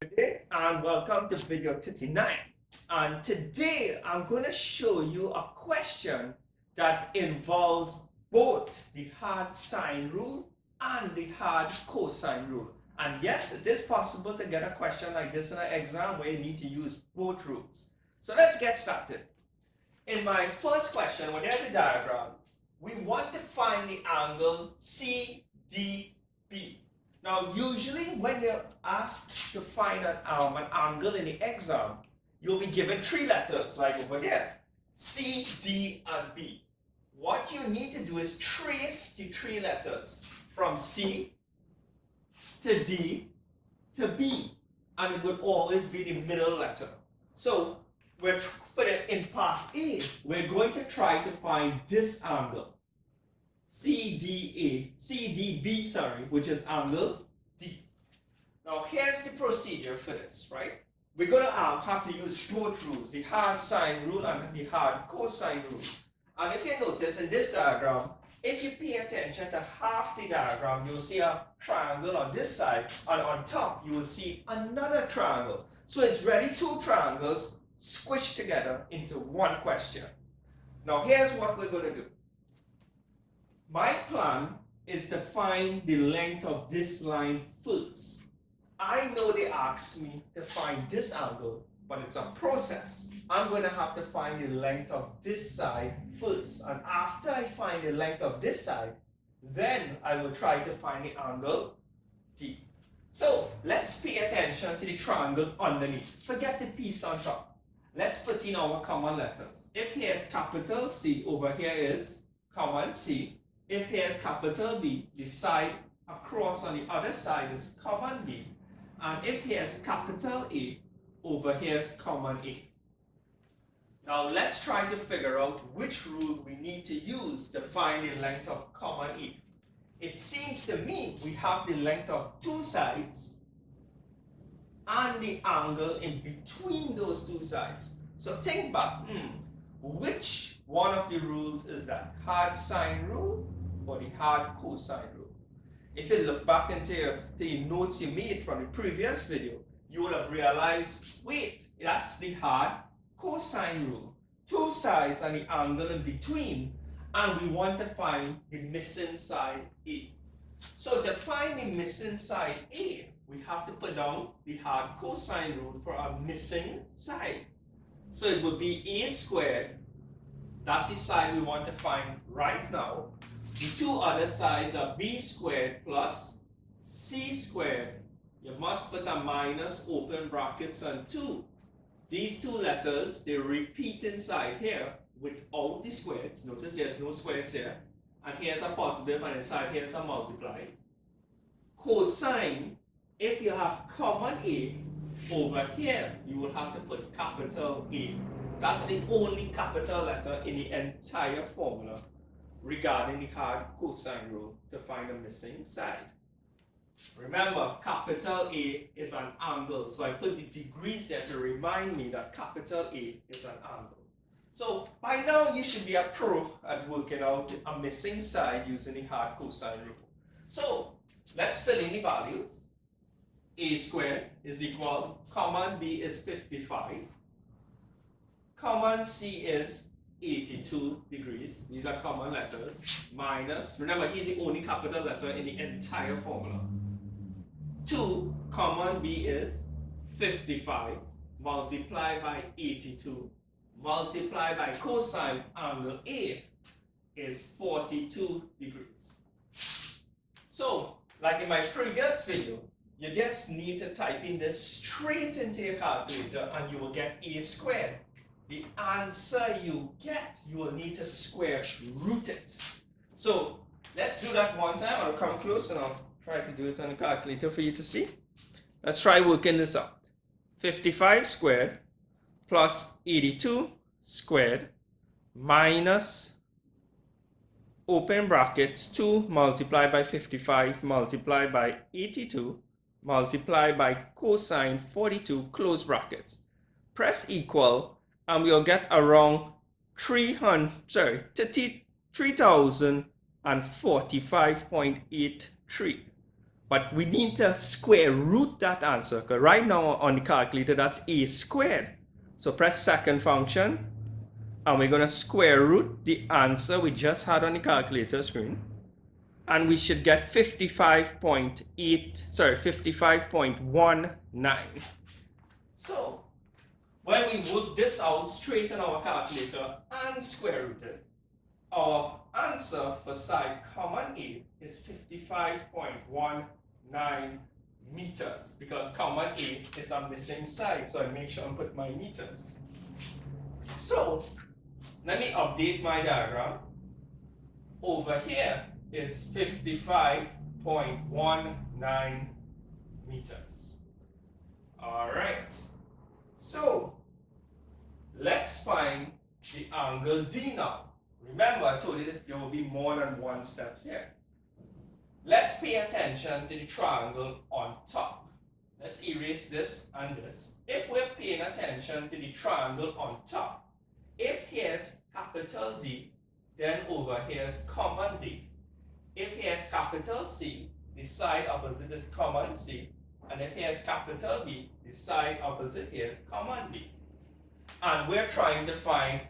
Good day and welcome to video 39. And today I'm going to show you a question that involves both the hard sine rule and the hard cosine rule. And yes, it is possible to get a question like this in an exam where you need to use both rules. So let's get started. In my first question, when you have the diagram, we want to find the angle CDB. Now, usually when you're asked to find an angle in the exam, you'll be given three letters, like over there, C, D, and B. What you need to do is trace the three letters from C to D to B, and it would always be the middle letter. So, in part A, we're going to try to find this angle. CDB, which is angle D. Now here's the procedure for this, right? We're going to have to use both rules, the hard sine rule and the hard cosine rule. And if you notice in this diagram, if you pay attention to half the diagram, you'll see a triangle on this side, and on top you will see another triangle. So it's really two triangles squished together into one question. Now here's what we're going to do. My plan is to find the length of this line first. I know they asked me to find this angle, but it's a process. I'm going to have to find the length of this side first. And after I find the length of this side, then I will try to find the angle D. So let's pay attention to the triangle underneath. Forget the piece on top. Let's put in our common letters. If here is capital C, over here is common C. If here's capital B, the side across on the other side is common B. And if here's capital A, over here's common A. Now let's try to figure out which rule we need to use to find the length of common A. It seems to me we have the length of two sides and the angle in between those two sides. So think back, which one of the rules is that? Hard sine rule or the hard cosine rule? If you look back into your notes you made from the previous video, you would have realized, wait, that's the hard cosine rule. Two sides and the angle in between, and we want to find the missing side A. So to find the missing side A, we have to put down the hard cosine rule for our missing side. So it would be A squared, that's the side we want to find right now. The two other sides are B squared plus C squared. You must put a minus, open brackets, and 2. These two letters, they repeat inside here without the squares. Notice there's no squares here. And here's a positive, and inside here's a multiply. Cosine, if you have common A, over here you will have to put capital A. That's the only capital letter in the entire formula regarding the hard cosine rule to find a missing side. Remember, capital A is an angle, so I put the degrees there to remind me that capital A is an angle. So by now you should be a pro at working out a missing side using the hard cosine rule. So let's fill in the values. A squared is equal, common B is 55, common C is 82 degrees, these are common letters, minus, remember he's the only capital letter in the entire formula. 2, common B is 55, multiplied by 82, multiplied by cosine angle A is 42 degrees. So, like in my previous video, you just need to type in this straight into your calculator and you will get A squared. The answer you get, you will need to square root it. So let's do that one time. I'll come close and I'll try to do it on the calculator for you to see. Let's try working this out. 55 squared plus 82 squared minus, open brackets, 2 multiplied by 55 multiplied by 82 multiplied by cosine 42, close brackets. Press equal and we'll get around 3045.83. But we need to square root that answer, because right now on the calculator that's a squared. So press second function, and we're going to square root the answer we just had on the calculator screen. And we should get 55.19. So when we work this out straight in our calculator and square root it, our answer for side common A is 55.19 meters, because common A is a missing side, so I make sure I put my meters. So let me update my diagram. Over here is 55.19 meters. All right, so let's find the angle D now. Remember, I told you this, there will be more than one step here. Let's pay attention to the triangle on top. Let's erase this and this. If we're paying attention to the triangle on top, if here's capital D, then over here is common D. If here's capital C, the side opposite is common C. And if here's capital B, the side opposite here is common B. And we're trying to find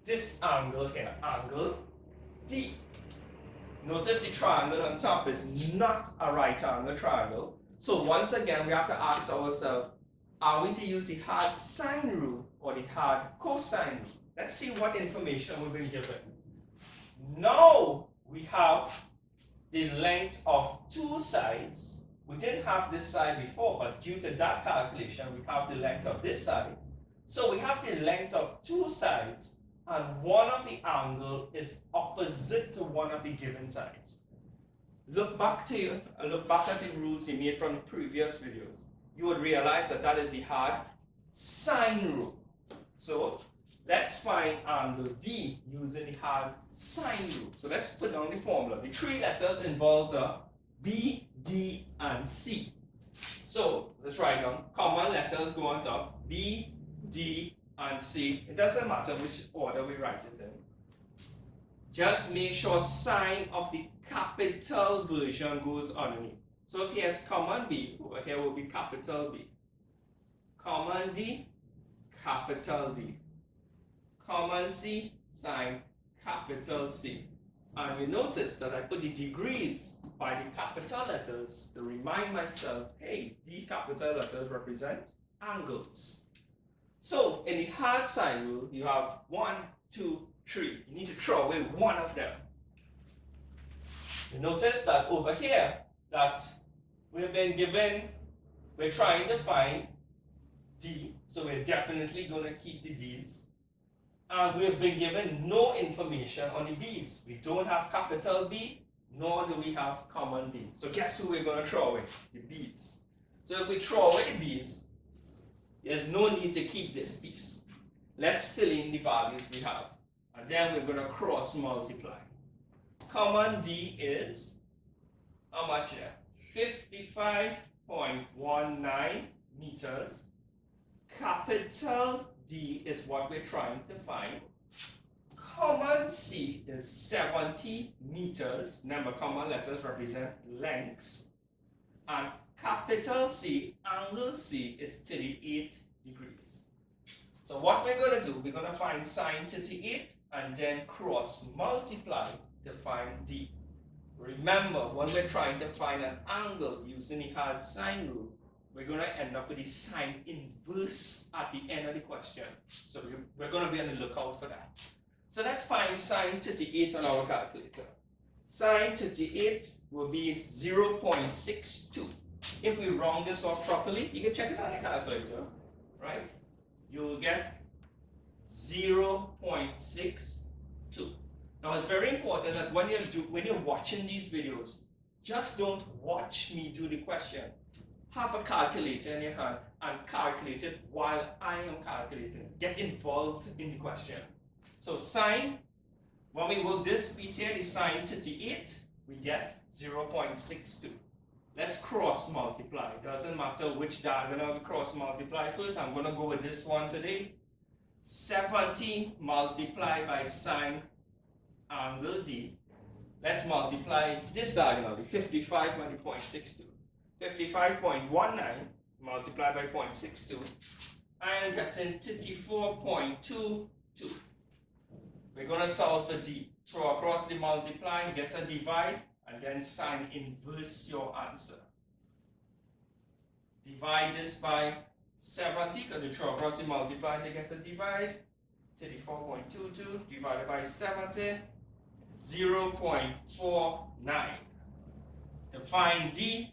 this angle here, angle D. Notice the triangle on top is not a right angle triangle. So once again, we have to ask ourselves, are we to use the hard sine rule or the hard cosine rule? Let's see what information we've been given. Now we have the length of two sides. We didn't have this side before, but due to that calculation, we have the length of this side. So we have the length of two sides, and one of the angle is opposite to one of the given sides. Look back at the rules you made from the previous videos. You would realize that that is the hard sine rule. So let's find angle D using the hard sine rule. So let's put down the formula. The three letters involved are B, D, and C. So let's write down. Common letters go on top. B, D, and C. It doesn't matter which order we write it in. Just make sure sign of the capital version goes underneath. So if here's common B, over here will be capital B. Common D, capital D. Common C, sign capital C. And you notice that I put the degrees by the capital letters to remind myself, hey, these capital letters represent angles. So in the hard sine rule, you have 1, 2, 3. You need to throw away one of them. You notice that over here, that we've been given, we're trying to find D, so we're definitely going to keep the D's. And we've been given no information on the B's. We don't have capital B, nor do we have common B. So guess who we're going to throw away? The B's. So if we throw away the B's, there's no need to keep this piece. Let's fill in the values we have. And then we're going to cross multiply. Common D is, how much there? 55.19 meters. Capital D is what we're trying to find. Common C is 70 meters. Remember, common letters represent lengths. And capital C, angle C, is 38 degrees. So what we're going to do, we're going to find sine 38 and then cross multiply to find D. Remember, when we're trying to find an angle using the hard sine rule, we're going to end up with the sine inverse at the end of the question. So we're going to be on the lookout for that. So let's find sine 38 on our calculator. Sine 38 will be 0.62. If we round this off properly, you can check it on the calculator, right? You'll get 0.62. Now it's very important that when you're watching these videos, just don't watch me do the question. Have a calculator in your hand and calculate it while I am calculating. Get involved in the question. So sine, when we work this piece here, the sine 38, we get 0.62. Let's cross multiply. Doesn't matter which diagonal we cross multiply first. I'm going to go with this one today. 70 multiplied by sine angle D. Let's multiply this diagonal, the 55 by the 0.62. 55.19 multiplied by 0.62, I am getting 34.22. We're going to solve for D. Throw across the multiply, get a divide, and then sign inverse your answer. Divide this by 70, because you throw across the multiply to get a divide. 34.22 divided by 70, 0.49. To find D,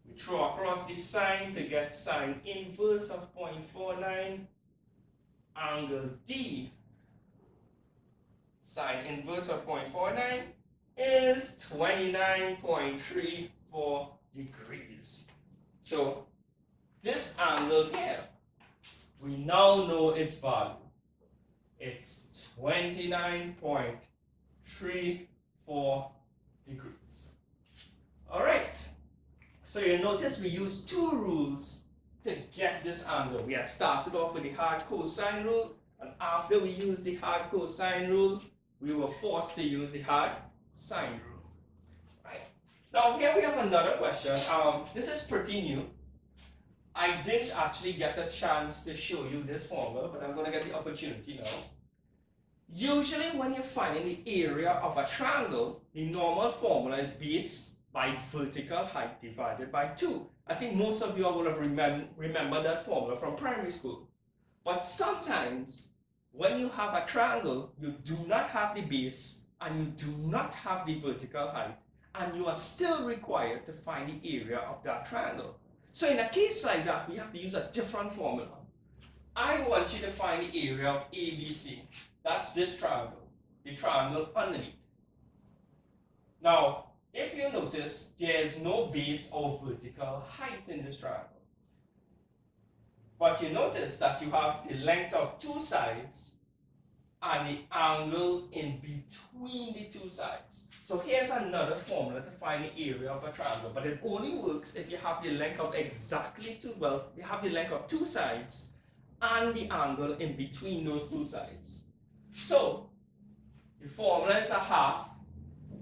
we throw across the sign to get sign inverse of 0.49. Angle D, sine inverse of 0.49, is 29.34 degrees. So this angle here, we now know its value. It's 29.34 degrees. Alright, so you notice we use two rules to get this angle. We had started off with the hard cosine rule, and after we used the hard cosine rule, we were forced to use the hard sine rule. Right. Now here we have another question. This is pretty new. I didn't actually get a chance to show you this formula, but I'm going to get the opportunity now. Usually when you're finding the area of a triangle, the normal formula is base by vertical height divided by 2. I think most of you would have remembered that formula from primary school. But sometimes when you have a triangle, you do not have the base and you do not have the vertical height, and you are still required to find the area of that triangle. So in a case like that, we have to use a different formula. I want you to find the area of ABC. That's this triangle, the triangle underneath. Now, if you notice, there is no base or vertical height in this triangle. But you notice that you have the length of two sides and the angle in between the two sides. So here's another formula to find the area of a triangle, but it only works if you have the length of you have the length of two sides and the angle in between those two sides. So the formula is a half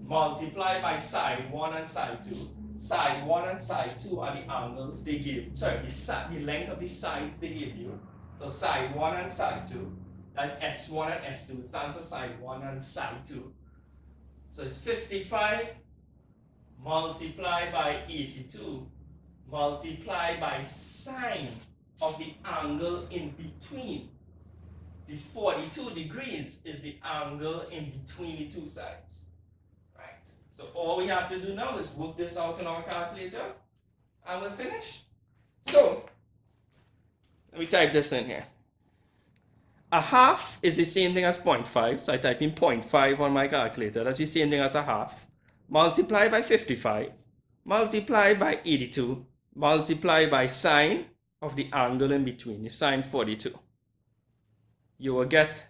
multiplied by side 1 and side 2. Side 1 and side 2 are the angles they give, the length of the sides they give you. So side 1 and side 2, that's S1 and S2, it stands for side 1 and side 2. So it's 55 multiplied by 82 multiplied by sine of the angle in between. The 42 degrees is the angle in between the two sides. Right. So all we have to do now is work this out in our calculator and we're finished. So let me type this in here. A half is the same thing as 0.5, so I type in 0.5 on my calculator. That's the same thing as a half. Multiply by 55, multiply by 82, multiply by sine of the angle in between, the sine 42. You will get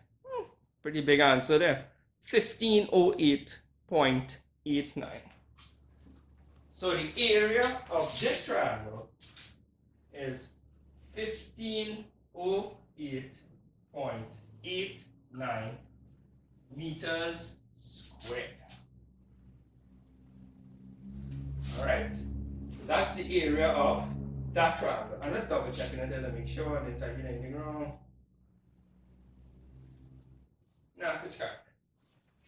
pretty big answer there, 1508.89. So the area of this triangle is 1508.89 meters squared. Alright, so that's the area of that triangle. And let's double check it to make sure I didn't type in anything wrong. No, it's correct.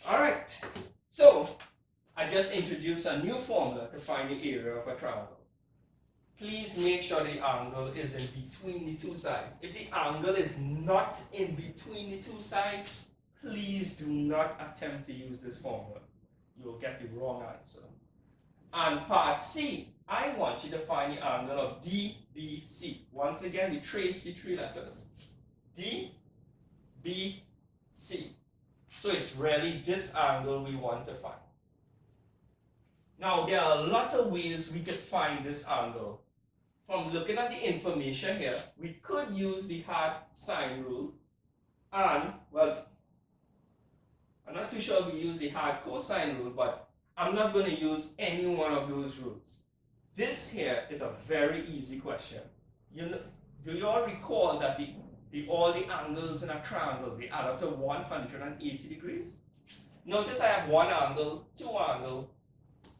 Alright, so I just introduced a new formula to find the area of a triangle. Please make sure the angle is in between the two sides. If the angle is not in between the two sides, please do not attempt to use this formula. You will get the wrong answer. And part C, I want you to find the angle of DBC. Once again, we trace the three letters. DBC. So it's really this angle we want to find. Now, there are a lot of ways we could find this angle. From looking at the information here, we could use the hard sine rule. And, well, I'm not too sure if we use the hard cosine rule, but I'm not going to use any one of those rules. This here is a very easy question. Do you all recall that all the angles in a triangle, they add up to 180 degrees? Notice I have one angle, two angles,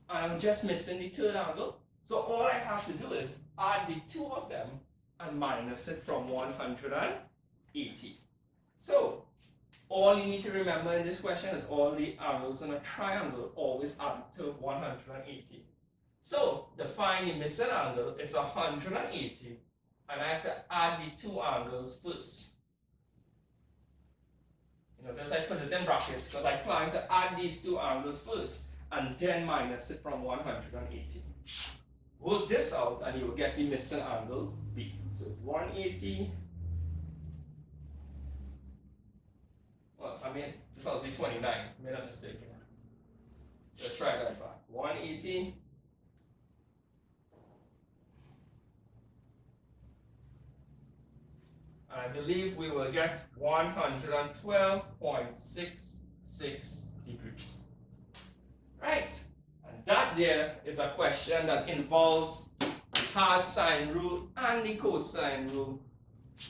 and I'm just missing the third angle. So all I have to do is add the two of them and minus it from 180. So all you need to remember in this question is all the angles in a triangle always add to 180. So to find the missing angle, it's 180, and I have to add the two angles first. You notice I put it in brackets because I plan to add these two angles first and then minus it from 180. Work this out and you will get the missing angle B. So it's 180. Well, I mean, this must be 29. I made a mistake here. Let's try that back. 180. I believe we will get 112.66 degrees. Right. And that there is a question that involves the hard sine rule and the cosine rule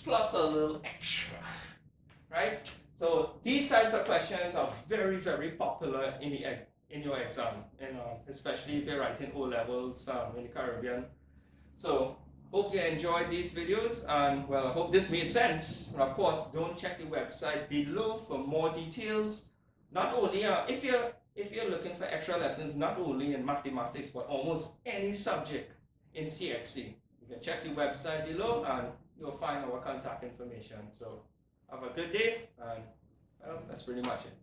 plus a little extra. Right? So these types of questions are very, very popular in your exam, especially if you're writing O-levels in the Caribbean. So hope you enjoyed these videos, and well, I hope this made sense. And of course, don't check the website below for more details. Not only if you're looking for extra lessons, not only in mathematics but almost any subject in CXC, you can check the website below and you'll find our contact information. So have a good day, and well, that's pretty much it.